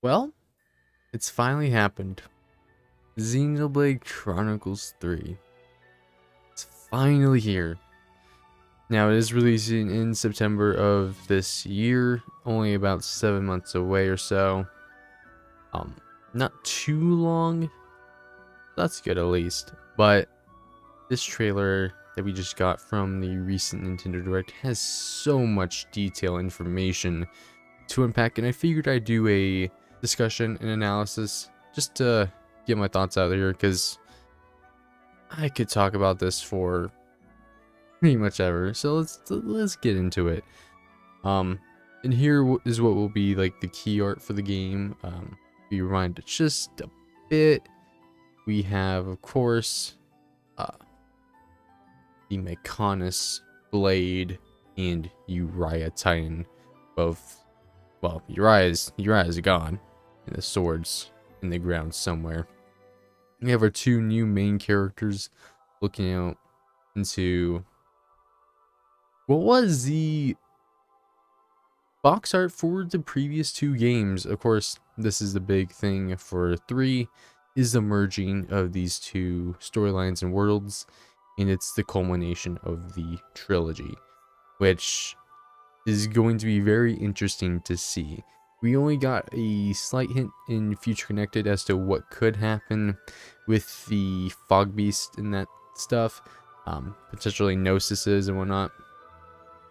Well, it's finally happened. Xenoblade Chronicles 3. It's finally here. Now, it is releasing in September of this year, only about 7 months away or so. Not too long. That's good at least. But this trailer that we just got from the recent Nintendo Direct has so much detail information to unpack, and I figured I'd do a discussion and analysis just to get my thoughts out there, because I could talk about this for pretty much ever. So let's get into it. And here is what will be like the key art for the game. Be reminded just a bit. We have, of course, the Mechonis Blade and Uriah Titan. Both, well, Uriah's gone, and the sword's in the ground somewhere. We have our two new main characters looking out into what was the box art for the previous two games. Of course, this is the big thing for 3, is the merging of these two storylines and worlds, and it's the culmination of the trilogy, which is going to be very interesting to see. We only got a slight hint in Future Connected as to what could happen with the Fog Beast and that stuff, potentially Gnosises and whatnot.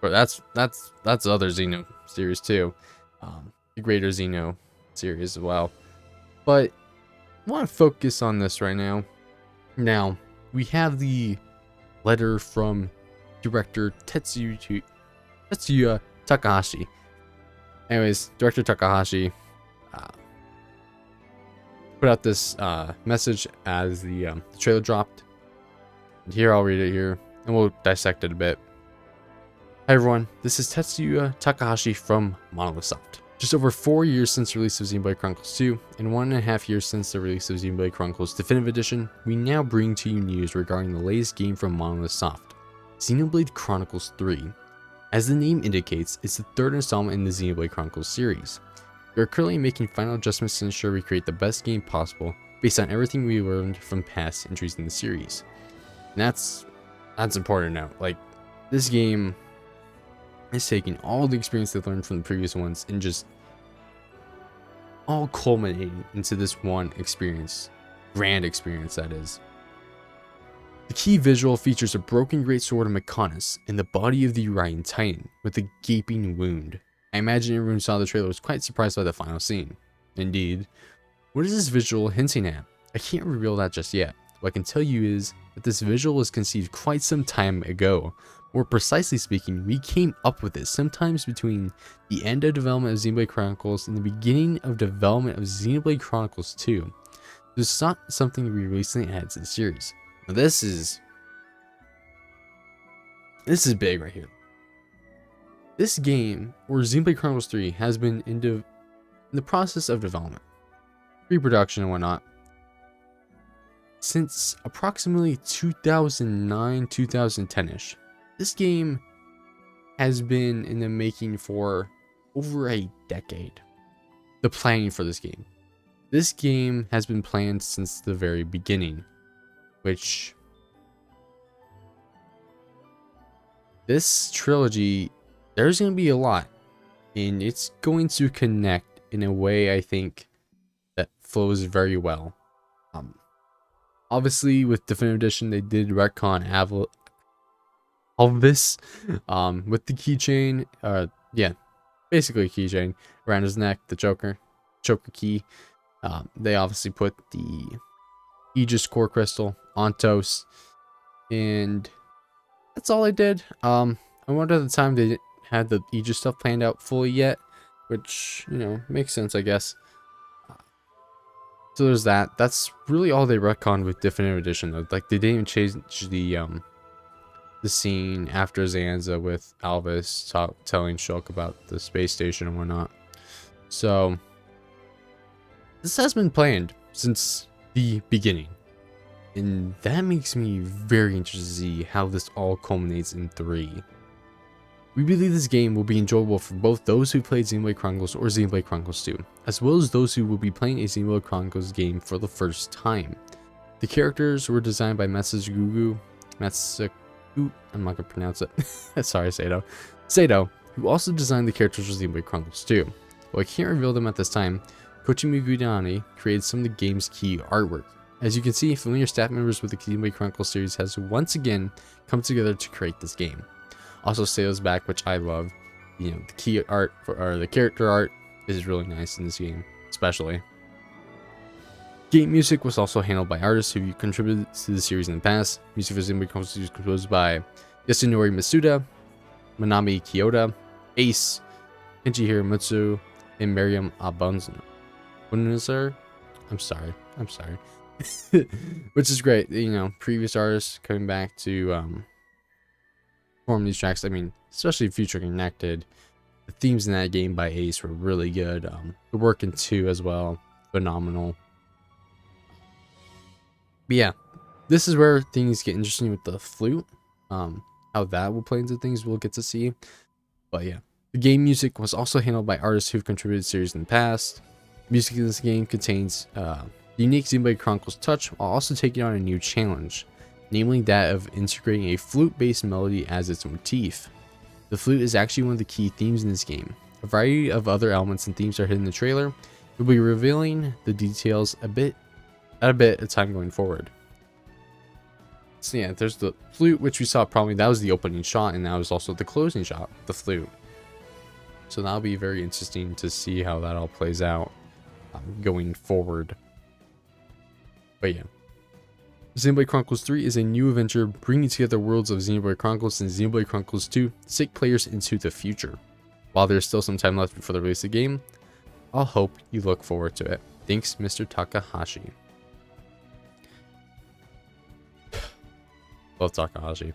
But that's the other Xeno series too, the Greater Xeno series as well. But I want to focus on this right now. Now we have the letter from director Tetsuya Takahashi. Anyways, director Takahashi put out this message as the trailer dropped. And here, I'll read it here, and we'll dissect it a bit. Hi everyone, this is Tetsuya Takahashi from Monolith Soft. Just over 4 years since the release of Xenoblade Chronicles 2, and 1.5 years since the release of Xenoblade Chronicles Definitive Edition, we now bring to you news regarding the latest game from Monolith Soft, Xenoblade Chronicles 3. As the name indicates, it's the third installment in the Xenoblade Chronicles series. We are currently making final adjustments to ensure we create the best game possible based on everything we learned from past entries in the series. And that's important to note. Like, this game is taking all the experience they learned from the previous ones and just all culminating into this one experience. Grand experience, that is. The key visual features a broken greatsword of Mechonis and the body of the Uriah Titan with a gaping wound. I imagine everyone who saw the trailer was quite surprised by the final scene. Indeed. What is this visual hinting at? I can't reveal that just yet. What I can tell you is that this visual was conceived quite some time ago. More precisely speaking, we came up with it sometimes between the end of development of Xenoblade Chronicles and the beginning of development of Xenoblade Chronicles 2. This is not something we recently added to the series. Now this is big right here. This game, or Xenoblade Chronicles 3, has been in the process of development, pre-production and whatnot, since approximately 2009, 2010-ish. This game has been in the making for over a decade. The planning for this game. This game has been planned since the very beginning, which this trilogy, there's going to be a lot, and it's going to connect in a way I think that flows very well. Obviously, with Definitive Edition, they did retcon Alvis with the keychain. Yeah, basically a keychain around his neck, the choker key. They obviously put the Aegis core crystal on Tos, and that's all they did. I wonder at the time they didn't have the Aegis stuff planned out fully yet, which, you know, makes sense, I guess. So there's that. That's really all they retconned with Definitive Edition, though. Like, they didn't even change the scene after Zanza with Alvis telling Shulk about the space station and whatnot. So this has been planned since the beginning, and that makes me very interested to see how this all culminates in 3. We believe this game will be enjoyable for both those who played Xenoblade Chronicles or Xenoblade Chronicles 2, as well as those who will be playing a Xenoblade Chronicles game for the first time. The characters were designed by Matsugu, I'm not gonna pronounce it. Sorry, Sato, who also designed the characters for Xenoblade Chronicles 2. While I can't reveal them at this time, Kochimi Gudani created some of the game's key artwork. As you can see, familiar staff members with the Xenoblade Chronicles series has once again come together to create this game. Also, Sato's back, which I love. You know, the key art or the character art is really nice in this game, especially. Game music was also handled by artists who contributed to the series in the past. Music for Xenoblade Chronicles was composed by Yasunori Masuda, Manami Kyoda, Ace, Kenji Hiramutsu, and Miriam Abunzer. I'm sorry. Which is great. You know, previous artists coming back to perform these tracks. I mean, especially Future Connected. The themes in that game by Ace were really good. The work in 2 as well, phenomenal. But yeah, this is where things get interesting with the flute. How that will play into things we'll get to see. But yeah, the game music was also handled by artists who've contributed to the series in the past. Music in this game contains the unique Xenoblade Chronicles touch while also taking on a new challenge, namely that of integrating a flute-based melody as its motif. The flute is actually one of the key themes in this game. A variety of other elements and themes are hidden in the trailer. We'll be revealing the details a bit of time going forward. So yeah, there's the flute, which we saw probably that was the opening shot, and that was also the closing shot, the flute. So that'll be very interesting to see how that all plays out going forward. But yeah, Xenoblade Chronicles 3 is a new adventure bringing together worlds of Xenoblade Chronicles and Xenoblade Chronicles 2 to take players into the future. While there's still some time left before the release of the game, I'll hope you look forward to it. Thanks, Mr. Takahashi. Love Takahashi.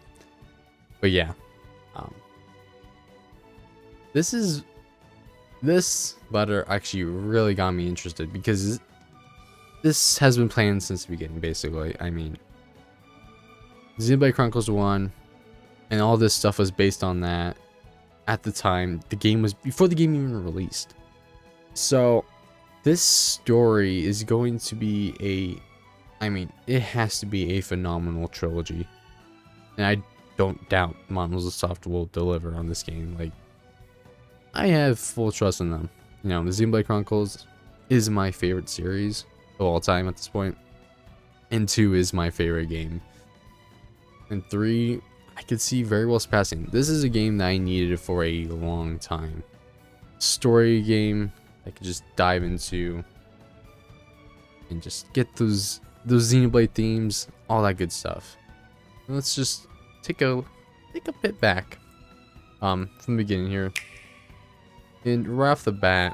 But yeah, this letter actually really got me interested because this has been planned since the beginning, basically. I mean, Xenoblade Chronicles 1 and all this stuff was based on that at the time. The game was before the game even released. So this story is going to be it has to be a phenomenal trilogy. And I don't doubt Monolith Soft will deliver on this game. Like, I have full trust in them. You know, the Xenoblade Chronicles is my favorite series of all time at this point. And 2 is my favorite game. And 3, I could see very well surpassing. This is a game that I needed for a long time. Story game I could just dive into and just get those Xenoblade themes, all that good stuff. Let's just take a bit back from the beginning here. And right off the bat,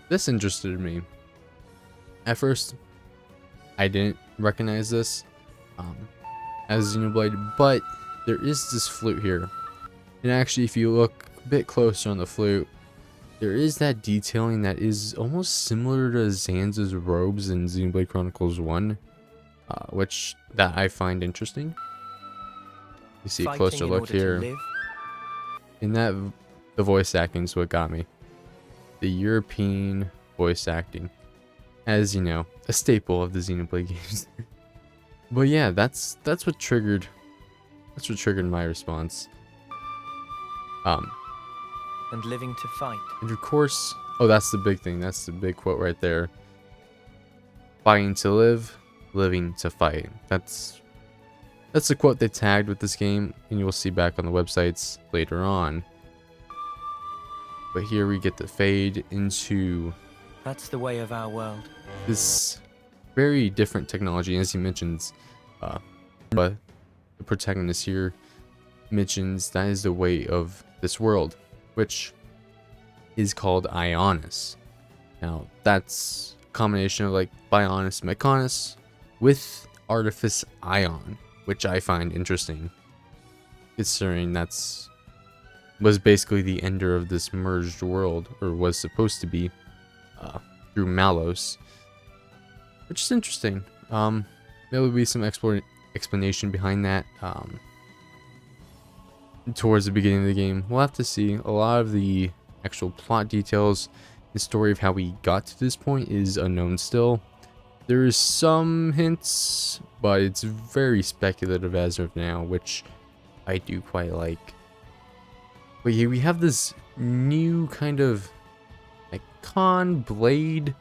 this interested me. At first, I didn't recognize this as Xenoblade, but there is this flute here. And actually, if you look a bit closer on the flute, there is that detailing that is almost similar to Zanza's robes in Xenoblade Chronicles 1, which that I find interesting. You see a closer look here. And that, the voice acting is what got me. The European voice acting, as you know, a staple of the Xenoblade games. But yeah, that's what triggered my response. And living to fight. And of course, oh, that's the big thing. That's the big quote right there. Fighting to live, living to fight. That's the quote they tagged with this game, and you will see back on the websites later on. But here we get the fade into That's the way of our world. this very different technology. As he mentions, but the protagonist here mentions that is the way of this world, which is called Ionis. Now that's a combination of like Bionis Mechonis with Artifice Ion, which I find interesting, considering was basically the ender of this merged world, or was supposed to be, through Malos, which is interesting. There will be some explanation behind that. towards the beginning of the game. We'll have to see. A lot of the actual plot details, the story of how we got to this point is unknown still. There is some hints, but it's very speculative as of now, which I do quite like. But yeah, we have this new kind of like con blade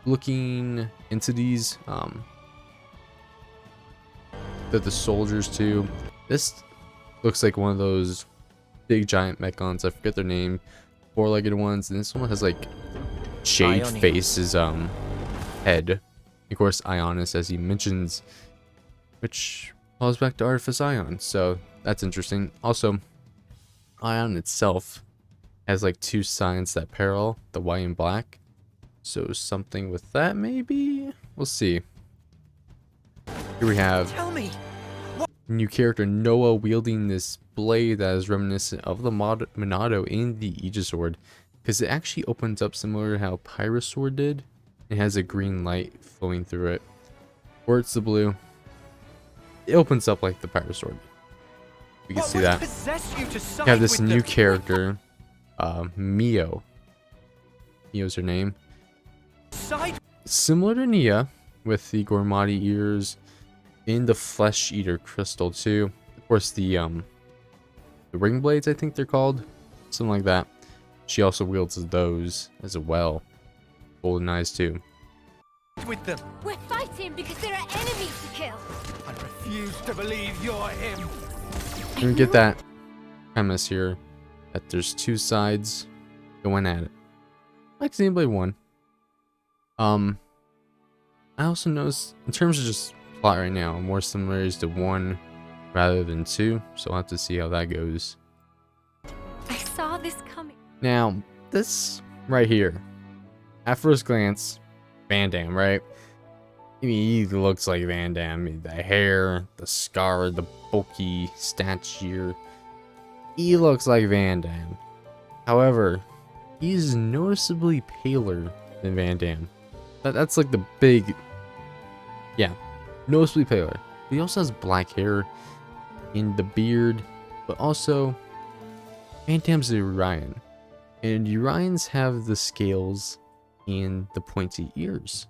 looking entities that the soldiers too. This looks like one of those big giant mechons. I forget their name. Four-legged ones, and this one has like shaved Ionian. face, his head. Of course, Ionis, as he mentions, which calls back to Artifice Ion, so that's interesting. Also, Ion itself has like two signs that parallel, the white and black. So something with that, maybe? We'll see. Here we have Tell me. new character Noah wielding this blade that is reminiscent of the Monado in the Aegis Sword, because it actually opens up similar to how Pyrrhus Sword did. It has a green light flowing through it, or it's the blue. It opens up like the Pyrrhus Sword. We can see that. We have this new character, Mio. Mio's her name. Similar to Nia, with the Gormati ears and the Flesh Eater crystal too. Of course, the ring blades, I think they're called, something like that. She also wields those as well. Golden eyes too. With them. We're fighting because there are enemies to kill. I refuse to believe you're him. We get that premise here that there's two sides going at it, like Xenoblade 1. I also noticed in terms of just plot right now, more similarities to 1 rather than 2, so I'll have to see how that goes. I saw this coming. Now, this right here, at first glance, Van Damme, right? I mean, he looks like Van Damme. I mean, the hair, the scar, the bulky stature. He looks like Van Damme. However, he's noticeably paler than Van Damme. That's like the big... Yeah, noticeably paler. He also has black hair and the beard, but also Van Damme's a Urian. And Urians have the scales and the pointy ears,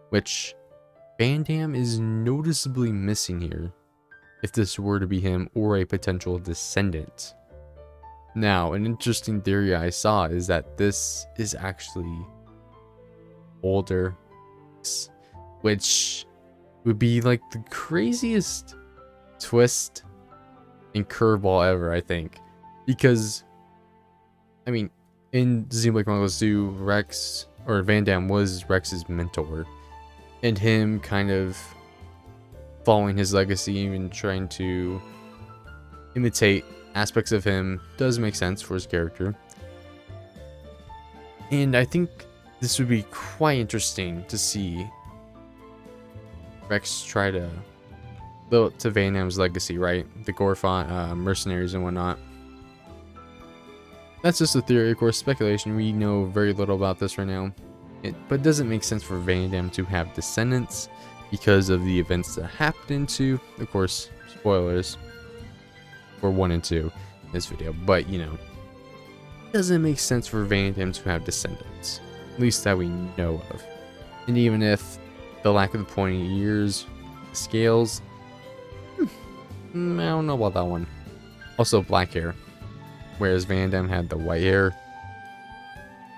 which Van Damme is noticeably missing here, if this were to be him or a potential descendant. Now, an interesting theory I saw is that this is actually older, which would be like the craziest twist and curveball ever, I think. Because, I mean, in Xenoblade Chronicles 2, Rex, or Van Damme was Rex's mentor. And him kind of following his legacy, even trying to imitate aspects of him, does make sense for his character. And I think this would be quite interesting to see Rex try to live up to Van Damme's legacy, right? The Gorfon mercenaries and whatnot. That's just a theory, of course, speculation. We know very little about this right now. But it doesn't make sense for Van Damme to have descendants because of the events that happened to, of course, spoilers for 1 and 2 in this video. But, you know, it doesn't make sense for Van Damme to have descendants, at least that we know of. And even if the lack of the pointy ears, the scales, I don't know about that one. Also, black hair, whereas Van Damme had the white hair.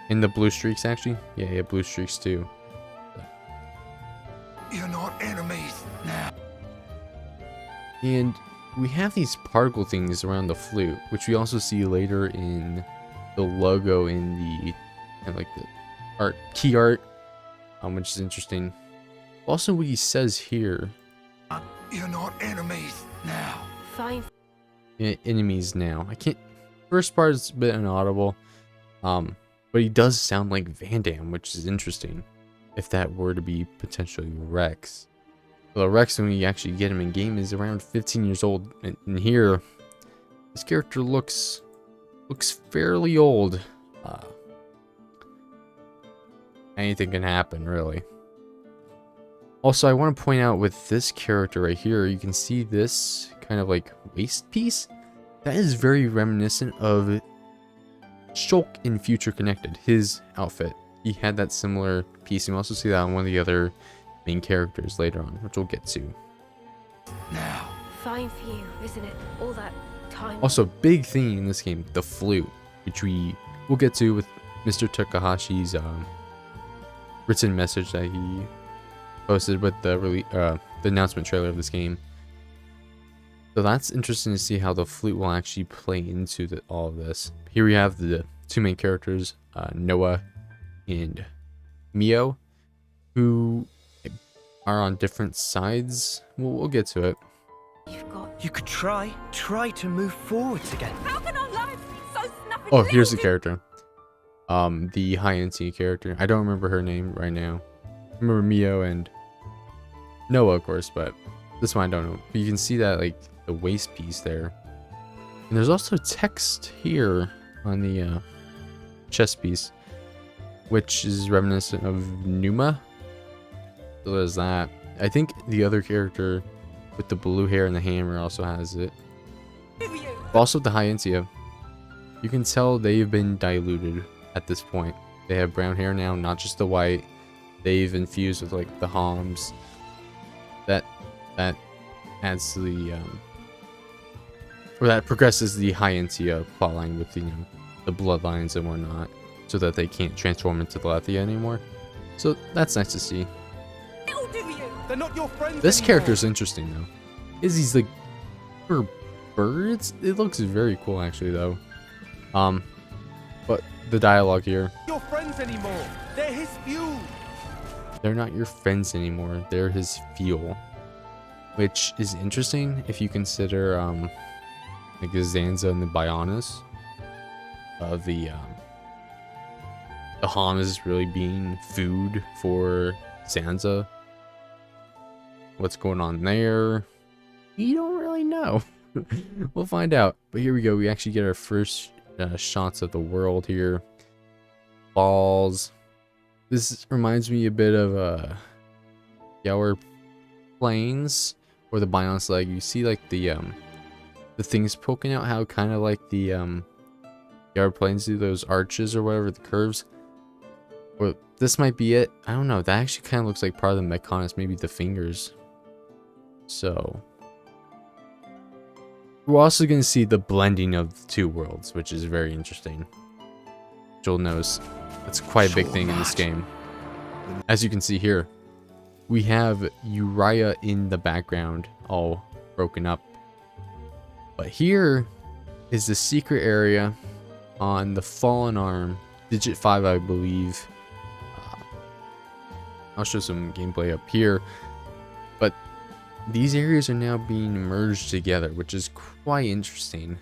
And the blue streaks, actually. Yeah, he had blue streaks too. You're not enemies now. And we have these particle things around the flute, which we also see later in the logo in the kind of like the art, key art, which is interesting. Also, what he says here. You're not enemies now. Fine. Enemies now. I can't. First part is a bit inaudible. But he does sound like Van Damme, which is interesting. If that were to be potentially Rex. Well, Rex, when we actually get him in game, is around 15 years old. And here, this character looks fairly old. Anything can happen, really. Also, I want to point out with this character right here, you can see this kind of like waist piece. That is very reminiscent of Shulk in Future Connected, his outfit. He had that similar piece. You can also see that on one of the other main characters later on, which we'll get to. Now. Fine for you, isn't it? All that time. Also, big thing in this game, the flute, which we will get to with Mr. Takahashi's written message that he posted with the announcement trailer of this game. So that's interesting to see how the flute will actually play into all of this. Here we have the two main characters, Noah and Mio, who are on different sides. We'll get to it. You've got. You could try to move forwards again. How can our lives be so snuffy? Oh, here's the character. The high-end character. I don't remember her name right now. I remember Mio and Noah, of course, but this one I don't know. But you can see that, like, the waist piece there. And there's also text here on the chest piece, which is reminiscent of Numa. So there's that. I think the other character with the blue hair and the hammer also has it. Also the Hyentia. You can tell they've been diluted at this point. They have brown hair now, not just the white. They've infused with like the Homs. That adds to the or that progresses the Hyentia plotline with the bloodlines and whatnot, so that they can't transform into the Lethia anymore. So that's nice to see. They're not your friends This anymore. character is interesting though. Is these like birds? It looks very cool actually though. But the dialogue here. Your friends anymore. They're his fuel. They're not your friends anymore. They're his fuel, which is interesting if you consider like the Zanza and the Bionis of the Hom is really being food for Zanza. What's going on there? You don't really know. We'll find out. But here we go. We actually get our first shots of the world here. Balls. This reminds me a bit of Gower Plains or the Bionis leg. You see like the things poking out, how kind of like the Gower Plains do, those arches or whatever, the curves. Or this might be it. I don't know. That actually kind of looks like part of the Mechonis, maybe the fingers. So we're also going to see the blending of the two worlds, which is very interesting. You'll notice that's quite a big thing in this game. As you can see here, we have Uriah in the background, all broken up. But here is the secret area on the Fallen Arm, Digit 5, I believe. I'll show some gameplay up here. But these areas are now being merged together, which is quite interesting.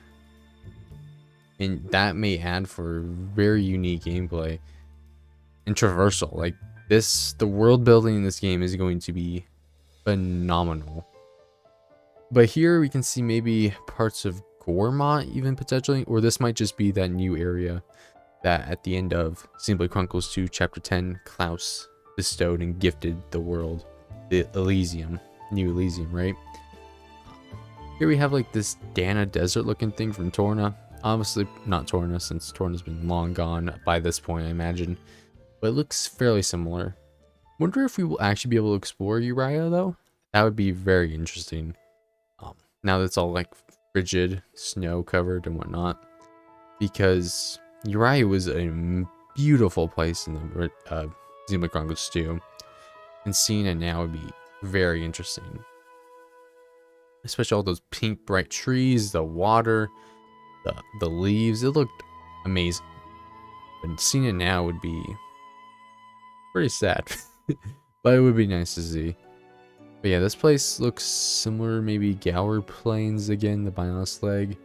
And that may add for very unique gameplay and traversal. Like this, the world building in this game is going to be phenomenal. But here we can see maybe parts of Gormont even potentially, or this might just be that new area that at the end of Xenoblade Chronicles 2 Chapter 10, Klaus bestowed and gifted the world, the Elysium, New Elysium, right? Here we have like this Dana desert looking thing from Torna. Obviously not Torna, since Torna's been long gone by this point, I imagine. But it looks fairly similar. Wonder if we will actually be able to explore Uriah though? That would be very interesting. Now that it's all like frigid, snow covered and whatnot. Because Uriah was a beautiful place in the Xenoblade Chronicles 2. And seeing it now would be very interesting. Especially all those pink bright trees, the water, the leaves. It looked amazing. But seeing it now would be pretty sad. But it would be nice to see. But yeah, this place looks similar, maybe Gower Plains again, the Bionis leg.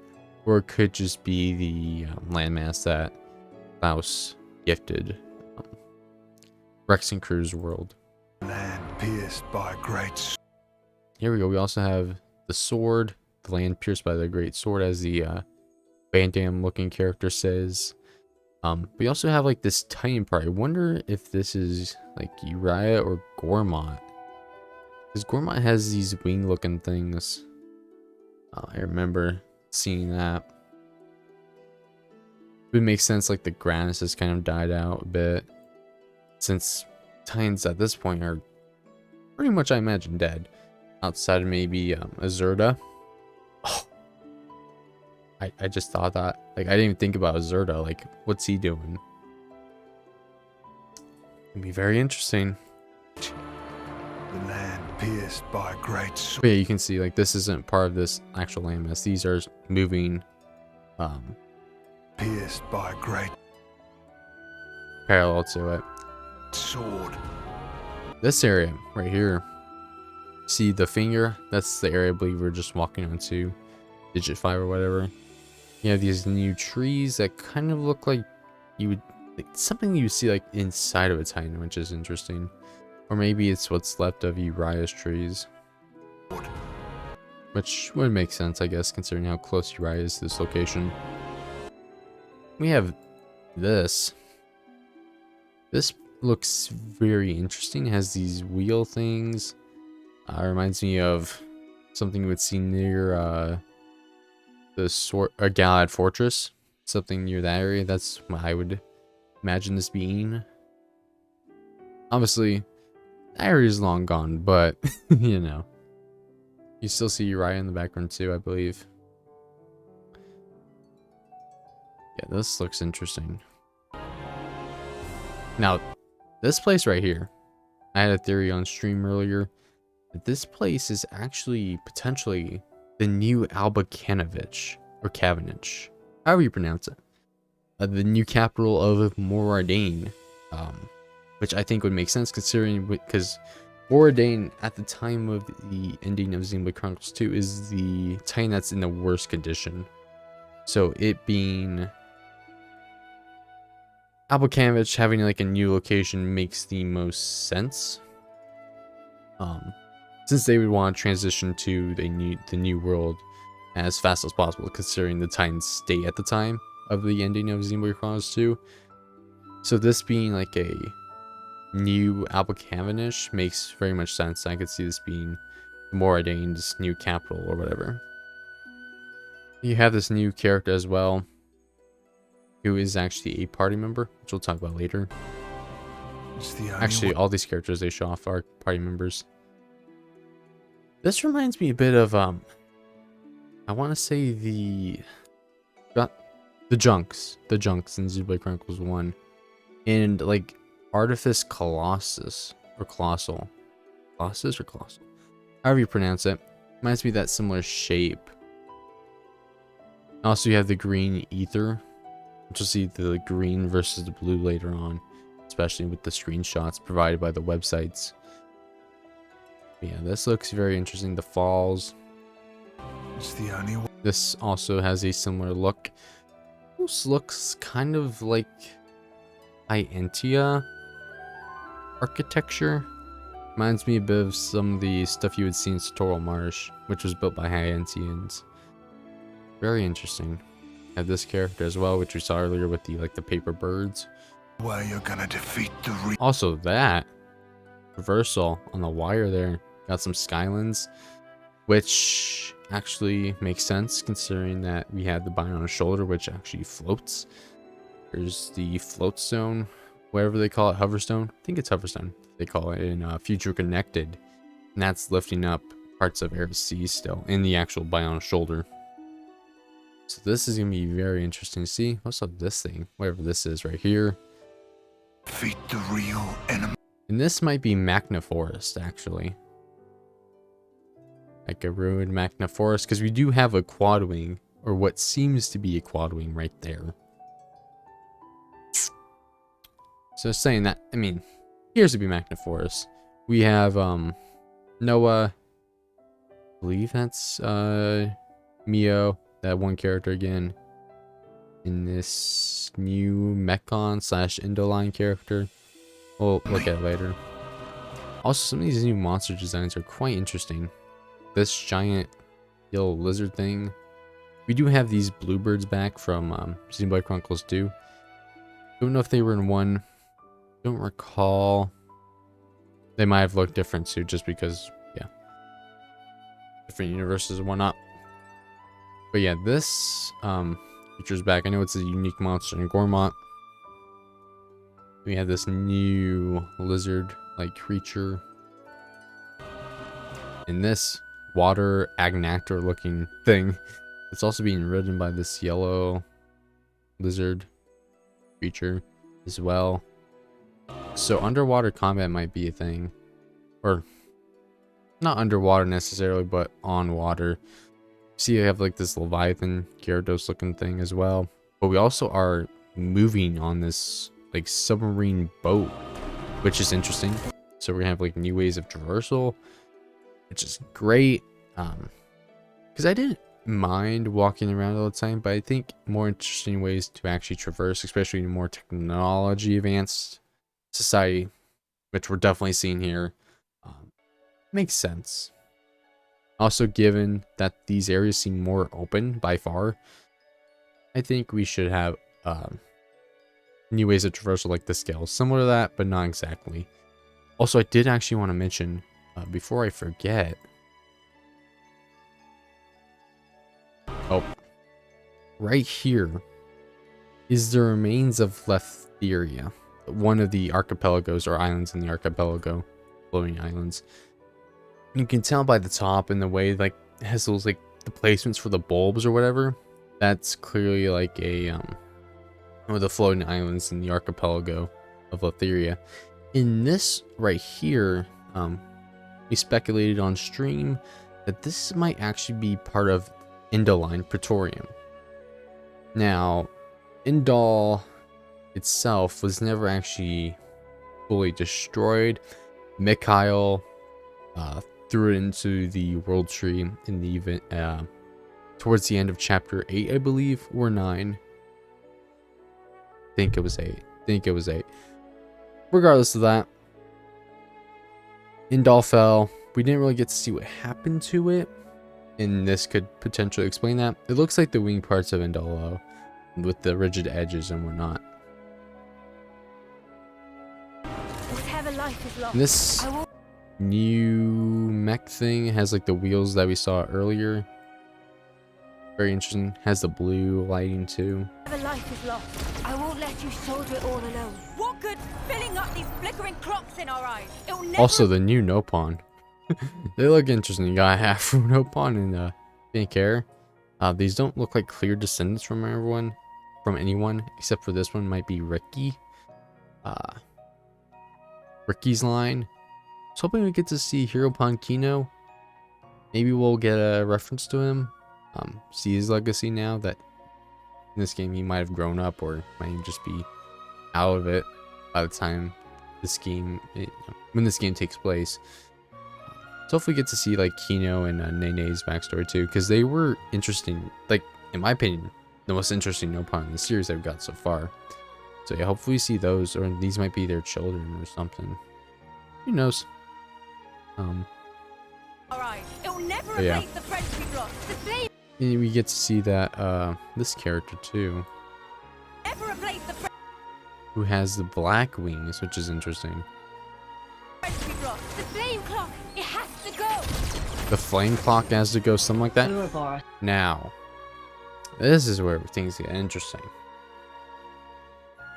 Or it could just be the landmass that Klaus gifted Rex and Crew's world. Land pierced by great. Here we go. We also have the sword, the land pierced by the great sword, as the Van Damme looking character says. We also have like this tiny part. I wonder if this is like Uriah or Gormont. Because Gormont has these wing looking things. I remember seeing that. It would make sense, like the grass has kind of died out a bit, since Titans at this point are pretty much, I imagine, dead. Outside of maybe Azurda. Oh, I just thought that. Like, I didn't even think about Azurda. Like, what's he doing? It'd be very interesting. The land pierced by a great sword. But yeah, you can see, like, this isn't part of this actual landmass. These are moving Pierced by a great parallel to it. sword. This area right here, see the finger? That's the area I believe we're just walking onto, digit 5 or whatever. You have these new trees that kind of look like you would, like, something you see like inside of a Titan, which is interesting. Or maybe it's what's left of Uriah's trees, which would make sense, I guess, considering how close Uriah is to this location. We have this. This looks very interesting. It has these wheel things. Reminds me of something you would see near the Galad Fortress. Something near that area. That's what I would imagine this being. Obviously, that area is long gone, but you know, you still see Uriah in the background too, I believe. Yeah, this looks interesting. Now, this place right here, I had a theory on stream earlier that this place is actually potentially the new Alba Kanovich, or Kavanich, however you pronounce it. The new capital of Moradane, which I think would make sense considering, because Moradane at the time of the ending of Xenoblade Chronicles 2 is the Titan that's in the worst condition. So it being Alba Kanovich having like a new location makes the most sense. Since they would want to transition to the new world as fast as possible, considering the Titan's state at the time of the ending of Xenoblade Chronicles 2. So this being like a new Alba Kanovich makes very much sense. I could see this being Moradane's new capital or whatever. You have this new character as well, who is actually a party member, which we'll talk about later. Actually, all these characters they show off are party members. This reminds me a bit of I want to say the Junks in Xenoblade Chronicles 1, and like Artifice Colossus or Colossal, however you pronounce it. Reminds me of that similar shape. Also, you have the green ether, which you'll see the green versus the blue later on, especially with the screenshots provided by the websites. But yeah, this looks very interesting. The falls. It's the only one. This also has a similar look. This looks kind of like Ientia architecture. Reminds me a bit of some of the stuff you would see in Satoral Marsh, which was built by Ientians. Very interesting. Have this character as well, which we saw earlier with the the paper birds. Where you're gonna defeat the Also, that reversal on the wire there got some Skylands, which actually makes sense considering that we had the bind on the shoulder, which actually floats. There's the float stone, whatever they call it, hoverstone. I think it's hoverstone. They call it in Future Connected, and that's lifting up parts of Air Sea still in the actual bionic shoulder. So this is gonna be very interesting to see. Also, this thing, whatever this is right here. defeat the real enemy. And this might be Magna Forest, actually. Like a ruined Magna Forest, because we do have a quad wing, or what seems to be a quad wing right there. So saying that, I mean, here's to be Magna Forest. We have Noah, I believe that's Mio, that one character again, in this new Mechon / Indoline character. We'll look at it later. Also, some of these new monster designs are quite interesting. This giant yellow lizard thing. We do have these bluebirds back from Xenoblade Chronicles 2. Don't know if they were in 1. Don't recall. They might have looked different too, just because, yeah, different universes and whatnot. But yeah, this feature's back. I know it's a unique monster in Gormont. We have this new lizard-like creature. And this water agnactor-looking thing. It's also being ridden by this yellow lizard creature as well. So underwater combat might be a thing. Or not underwater necessarily, but on water. See, I have like this Leviathan Gyarados looking thing as well. But we also are moving on this like submarine boat, which is interesting. So we're gonna have like new ways of traversal, which is great. Because I didn't mind walking around all the time, but I think more interesting ways to actually traverse, especially in a more technology advanced society, which we're definitely seeing here, makes sense. Also, given that these areas seem more open by far, I think we should have new ways of traversal like the scale, similar to that, but not exactly. Also, I did actually want to mention, before I forget, right here is the remains of Letheria, one of the archipelagos or islands in the archipelago, floating islands. You can tell by the top and the way like it has those like the placements for the bulbs or whatever. That's clearly like a one of the floating islands in the archipelago of Letheria. In this right here, we speculated on stream that this might actually be part of Indoline Praetorium. Now, Indol itself was never actually fully destroyed. Mikhail threw it into the world tree in the event towards the end of chapter 8, I believe, or 9. I think it was 8. Regardless of that, Indol fell. We didn't really get to see what happened to it, and this could potentially explain that. It looks like the wing parts of Indol with the rigid edges and whatnot. Whatever life is lost, And this new mech thing has like the wheels that we saw earlier. Very interesting. Has the blue lighting too. whatever life is lost, I won't let you shoulder it all alone. What good filling up these flickering clocks in our eyes? It'll never. Also, the new Nopon. They look interesting. You got half from Nopon and Pink Air. These don't look like clear descendants from anyone, except for this one might be Ricky. Ricky's line. I was hoping we get to see Hiropon Kino. Maybe we'll get a reference to him. See his legacy now that in this game he might have grown up or might just be out of it by the time this game, when this game takes place. So hopefully we get to see like Kino and Nene's backstory too, because they were interesting. Like in my opinion, the most interesting Nopon in the series I've got so far. So yeah, hopefully we see those, or these might be their children or something. Who knows? Our eyes. It'll never But yeah. replace the friends we've lost. The flame And we get to see that this character too, never replace the who has the black wings, which is interesting. friends we've lost. The flame clock. It has to go. The flame clock has to go, something like that. Now, this is where things get interesting.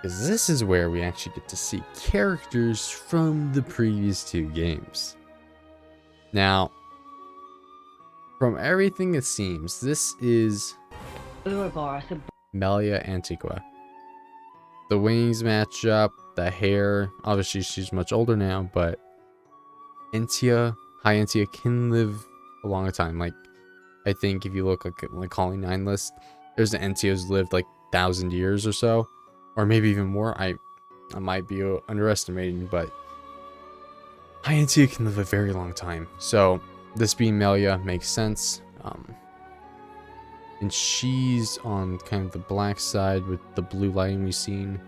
Because this is where we actually get to see characters from the previous 2 games. Now, from everything it seems, this is Melia Antiqua. The wings match up, the hair, obviously she's much older now, but High Entia can live a long time. Like, I think if you look like Calling 9 list, there's an Entia who's lived like 1,000 years or so, or maybe even more. I might be underestimating, but High Entia can live a very long time. So this being Melia makes sense. And she's on kind of the black side with the blue lighting we've seen.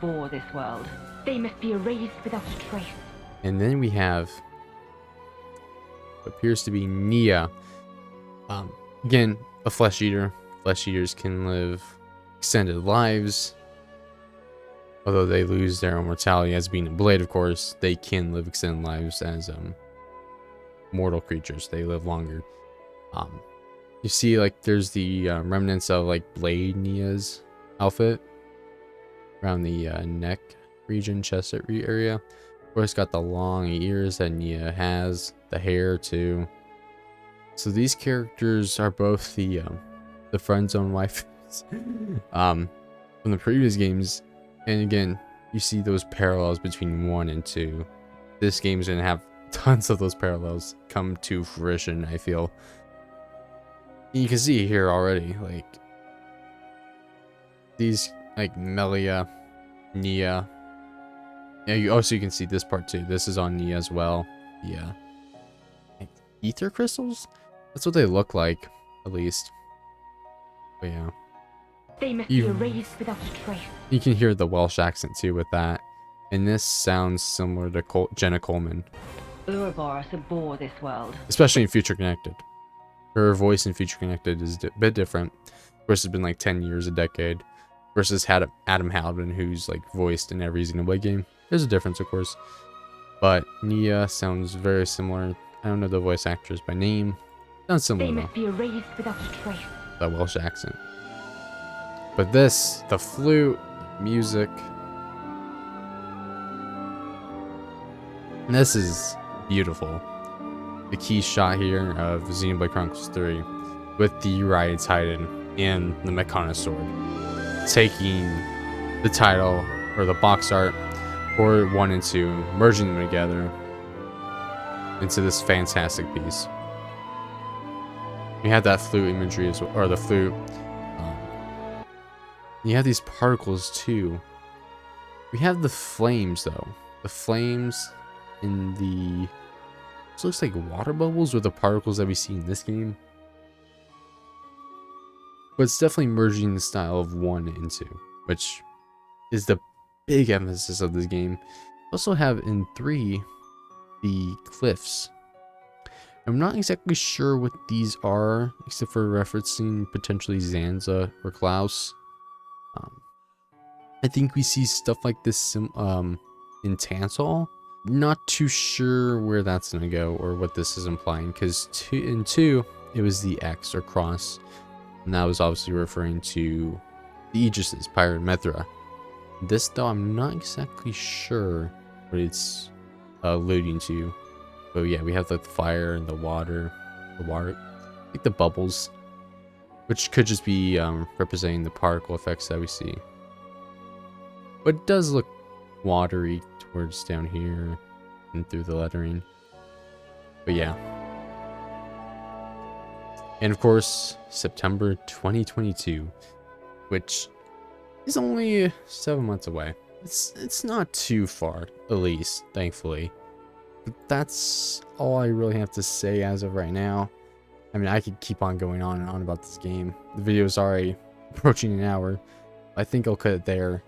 For this world, they must be erased without a trace. And then we have what appears to be Nia. Again, a flesh eater. Flesh eaters can live extended lives. Although they lose their immortality as being a blade, of course, they can live extended lives as mortal creatures. They live longer. You see, like, there's the remnants of like Blade Nia's outfit around the neck region, chest area. Of course, got the long ears that Nia has, the hair too. So these characters are both the friend zone wife from the previous games, and again, you see those parallels between 1 and 2. This game's gonna have tons of those parallels come to fruition, I feel. And you can see here already, like, these, like, Melia, Nia. Yeah, you can see this part too. This is on Nia as well. Yeah. Like, ether crystals? That's what they look like, at least. But yeah. They must be erased without a trace. You can hear the Welsh accent too with that. And this sounds similar to Jenna Coleman. Ouroboros abhor this world. Especially in Future Connected. Her voice in Future Connected is a bit different. Of course, it's been like 10 years, a decade. Versus Adam Halden, who's like voiced in every Xenoblade game. There's a difference, of course. But Nia sounds very similar. I don't know the voice actors by name. Sounds similar They though. must be erased without a trace. That Welsh accent. But this, the flute, music. This is beautiful. The key shot here of Xenoblade Chronicles 3 with the Uriah Titan and the Mechana sword, taking the title or the box art for 1 and 2, merging them together into this fantastic piece. We have that flute imagery as well, or the flute. You have these particles too. We have the flames though. The flames in the, this looks like water bubbles or the particles that we see in this game. But it's definitely merging the style of 1 and 2, which is the big emphasis of this game. We also have in 3 the cliffs. I'm not exactly sure what these are, except for referencing potentially Zanza or Klaus. I think we see stuff like this in Tantal. Not too sure where that's gonna go or what this is implying, because in 2 it was the X or cross, and that was obviously referring to the Aegis's, Pirate Mithra. This though, I'm not exactly sure what it's alluding to. But yeah, we have like the fire and the water, like the bubbles, which could just be representing the particle effects that we see. But it does look watery towards down here and through the lettering. But yeah. And of course, September 2022, which is only 7 months away. It's not too far, at least, thankfully. But that's all I really have to say as of right now. I mean, I could keep on going on and on about this game. The video is already approaching an hour. I think I'll cut it there.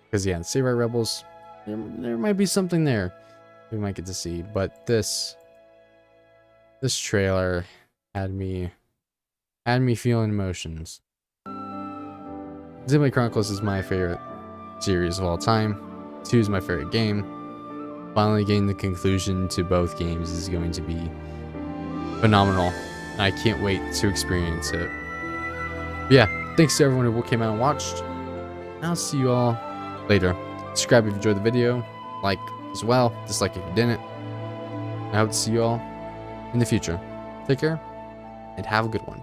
Because yeah, Samurai Rebels, there might be something there we might get to see. But this trailer had me feeling emotions. Xenoblade Chronicles is my favorite series of all time. 2 is my favorite game. Finally getting the conclusion to both games is going to be phenomenal. I can't wait to experience it. But yeah, thanks to everyone who came out and watched. And I'll see you all later. Subscribe if you enjoyed the video. Like as well. Dislike if you didn't. I hope to see you all in the future. Take care and have a good one.